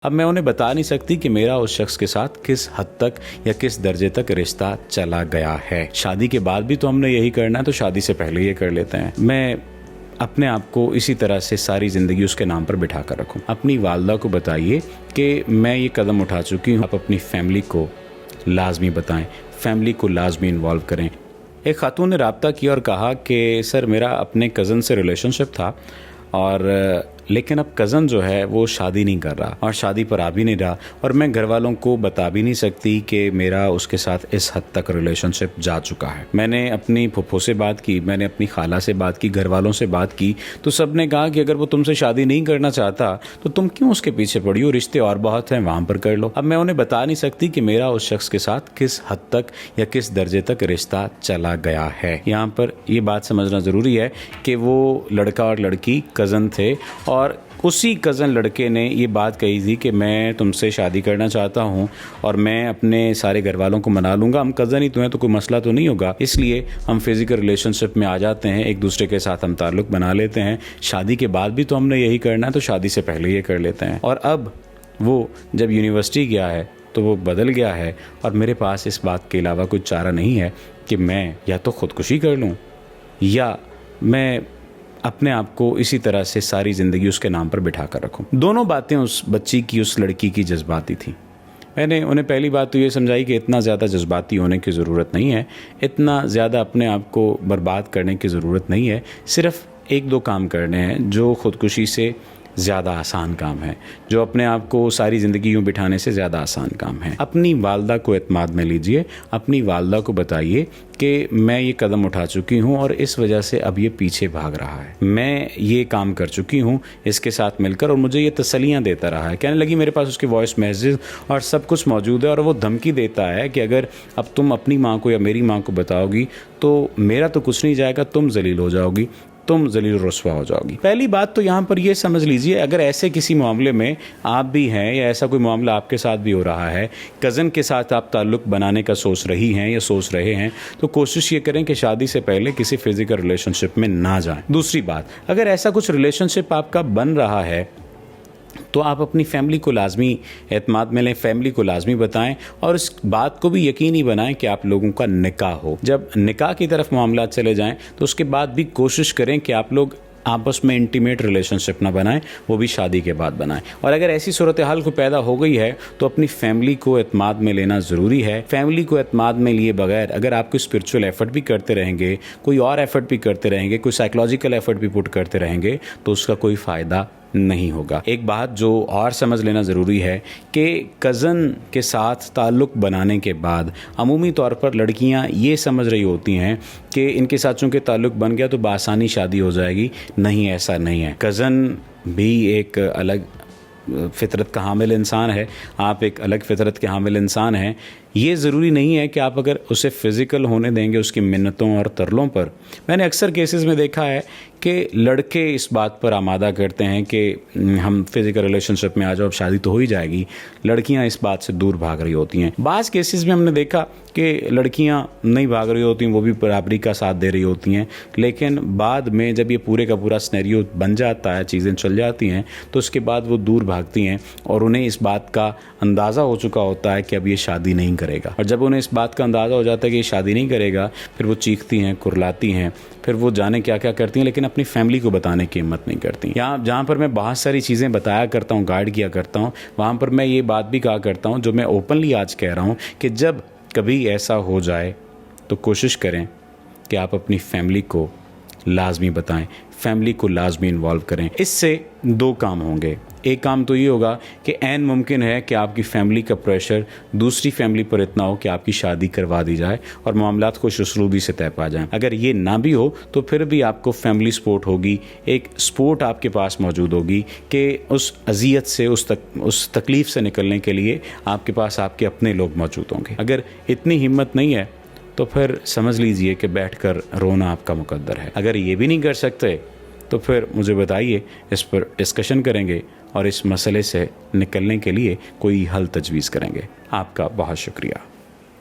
अब मैं उन्हें बता नहीं सकती कि मेरा उस शख्स के साथ किस हद तक या किस दर्जे तक रिश्ता चला गया है। शादी के बाद भी तो हमने यही करना है, तो शादी से पहले ये कर लेते हैं। मैं अपने आप को इसी तरह से सारी ज़िंदगी उसके नाम पर बिठा कर रखूँ। अपनी वालदा को बताइए कि मैं ये कदम उठा चुकी हूँ। आप अपनी फैमिली को लाजमी बताएं, फैमिली को लाजमी इन्वॉल्व करें। एक खातून ने रब्ता किया और कहा कि सर मेरा अपने कज़न से रिलेशनशिप था और लेकिन अब कज़न जो है वो शादी नहीं कर रहा और शादी पर आ भी नहीं रहा, और मैं घर वालों को बता भी नहीं सकती कि मेरा उसके साथ इस हद तक रिलेशनशिप जा चुका है। मैंने अपनी फुफ्फो से बात की, मैंने अपनी खाला से बात की, घर वालों से बात की, तो सब ने कहा कि अगर वो तुमसे शादी नहीं करना चाहता तो तुम क्यों उसके पीछे पड़ी हो, रिश्ते और बहुत हैं, वहाँ पर कर लो। अब मैं उन्हें बता नहीं सकती कि मेरा उस शख्स के साथ किस हद तक या किस दर्जे तक रिश्ता चला गया है। यहाँ पर ये बात समझना ज़रूरी है कि वो लड़का और लड़की कज़न थे और उसी कज़न लड़के ने ये बात कही थी कि मैं तुमसे शादी करना चाहता हूँ और मैं अपने सारे घर वालों को मना लूँगा, हम कज़न ही तो हैं तो कोई मसला तो नहीं होगा, इसलिए हम फिज़िकल रिलेशनशिप में आ जाते हैं, एक दूसरे के साथ हम ताल्लुक़ बना लेते हैं। शादी के बाद भी तो हमने यही करना है, तो शादी से पहले ये कर लेते हैं। और अब वो जब यूनिवर्सिटी गया है तो वो बदल गया है और मेरे पास इस बात के अलावा कुछ चारा नहीं है कि मैं या तो ख़ुदकुशी कर लूँ या मैं अपने आप को इसी तरह से सारी ज़िंदगी उसके नाम पर बिठा कर रखूं। दोनों बातें उस बच्ची की, उस लड़की की जज्बाती थी। मैंने उन्हें पहली बात तो ये समझाई कि इतना ज़्यादा जज्बाती होने की ज़रूरत नहीं है, इतना ज़्यादा अपने आप को बर्बाद करने की ज़रूरत नहीं है। सिर्फ़ एक दो काम करने हैं जो ख़ुदकुशी से ज़्यादा आसान काम है, जो अपने आप को सारी ज़िंदगी यूँ बिठाने से ज़्यादा आसान काम है। अपनी वालदा को एतमाद में लीजिए, अपनी वालदा को बताइए कि मैं ये कदम उठा चुकी हूँ और इस वजह से अब ये पीछे भाग रहा है, मैं ये काम कर चुकी हूँ इसके साथ मिलकर, और मुझे ये तसल्लियाँ देता रहा है। कहने लगी मेरे पास उसके वॉइस मैसेज और सब कुछ मौजूद है और वो धमकी देता है कि अगर अब तुम अपनी माँ को या मेरी माँ को बताओगी तो मेरा तो कुछ नहीं जाएगा, तुम जलील हो जाओगी, तुम जलील रुस्वा हो जाओगी। पहली बात तो यहाँ पर ये समझ लीजिए, अगर ऐसे किसी मामले में आप भी हैं या ऐसा कोई मामला आपके साथ भी हो रहा है, कज़न के साथ आप ताल्लुक़ बनाने का सोच रही हैं या सोच रहे हैं, तो कोशिश ये करें कि शादी से पहले किसी फिज़िकल रिलेशनशिप में ना जाएं। दूसरी बात, अगर ऐसा कुछ रिलेशनशिप आपका बन रहा है तो आप अपनी फैमिली को लाजमी एतमाद में लें, फैमिली को लाजमी बताएं और इस बात को भी यकीनी बनाएं कि आप लोगों का निकाह हो। जब निकाह की तरफ मामला चले जाएं तो उसके बाद भी कोशिश करें कि आप लोग आपस में इंटीमेट रिलेशनशिप ना बनाएं, वो भी शादी के बाद बनाएं। और अगर ऐसी सूरत हाल को पैदा हो गई है तो अपनी फैमिली को एतमाद में लेना ज़रूरी है। फैमिली को एतमाद में लिए बगैर अगर आप कोई स्पिरिचुअल एफर्ट भी करते रहेंगे, कोई और एफर्ट भी करते रहेंगे, कोई साइकोलॉजिकल एफर्ट भी पुट करते रहेंगे, तो उसका कोई फ़ायदा नहीं होगा। एक बात जो और समझ लेना ज़रूरी है कि कज़न के साथ ताल्लुक़ बनाने के बाद अमूमी तौर पर लड़कियां ये समझ रही होती हैं कि इनके साथ चूँकि ताल्लुक़ बन गया तो बआसानी शादी हो जाएगी। नहीं, ऐसा नहीं है। कज़न भी एक अलग फ़ितरत का हामिल इंसान है, आप एक अलग फ़ितरत के हामिल इंसान हैं। ये ज़रूरी नहीं है कि आप अगर उसे फ़िज़िकल होने देंगे उसकी मिन्नतों और तरलों पर। मैंने अक्सर केसेस में देखा है कि लड़के इस बात पर आमादा करते हैं कि हम फिज़िकल रिलेशनशिप में आ जाओ, अब शादी तो हो ही जाएगी। लड़कियां इस बात से दूर भाग रही होती हैं। बाज़ केसेस में हमने देखा कि लड़कियां नहीं भाग रही होती, वो भी बराबरी का साथ दे रही होती हैं, लेकिन बाद में जब ये पूरे का पूरा सिनेरियो बन जाता है, चीज़ें चल जाती हैं, तो उसके बाद वो दूर भागती हैं और उन्हें इस बात का अंदाज़ा हो चुका होता है कि अब ये शादी नहीं करेगा। और जब उन्हें इस बात का अंदाज़ा हो जाता है कि ये शादी नहीं करेगा, फिर वो चीखती हैं, कुरलाती हैं, फिर वो जाने क्या क्या करती हैं, लेकिन अपनी फैमिली को बताने की हिम्मत नहीं करती। यहाँ जहाँ पर मैं बहुत सारी चीज़ें बताया करता हूँ, गाइड किया करता हूँ, वहाँ पर मैं ये बात भी कहा करता हूँ जो मैं ओपनली आज कह रहा हूँ कि जब कभी ऐसा हो जाए तो कोशिश करें कि आप अपनी फैमिली को लाजमी बताएं, फैमिली को लाजमी इन्वॉल्व करें। इससे दो काम होंगे। एक काम तो ये होगा कि ऐन मुमकिन है कि आपकी फैमिली का प्रेशर दूसरी फैमिली पर इतना हो कि आपकी शादी करवा दी जाए और मामलात खुश उसलूबी से तय पा जाएं। अगर ये ना भी हो तो फिर भी आपको फैमिली सपोर्ट होगी, एक सपोर्ट आपके पास मौजूद होगी कि उस अजियत से, उस तकलीफ़ से निकलने के लिए आपके पास आपके अपने लोग मौजूद होंगे। अगर इतनी हिम्मत नहीं है तो फिर समझ लीजिए कि बैठकर रोना आपका मुकद्दर है। अगर ये भी नहीं कर सकते तो फिर मुझे बताइए, इस पर डिस्कशन करेंगे और इस मसले से निकलने के लिए कोई हल तजवीज़ करेंगे। आपका बहुत शुक्रिया।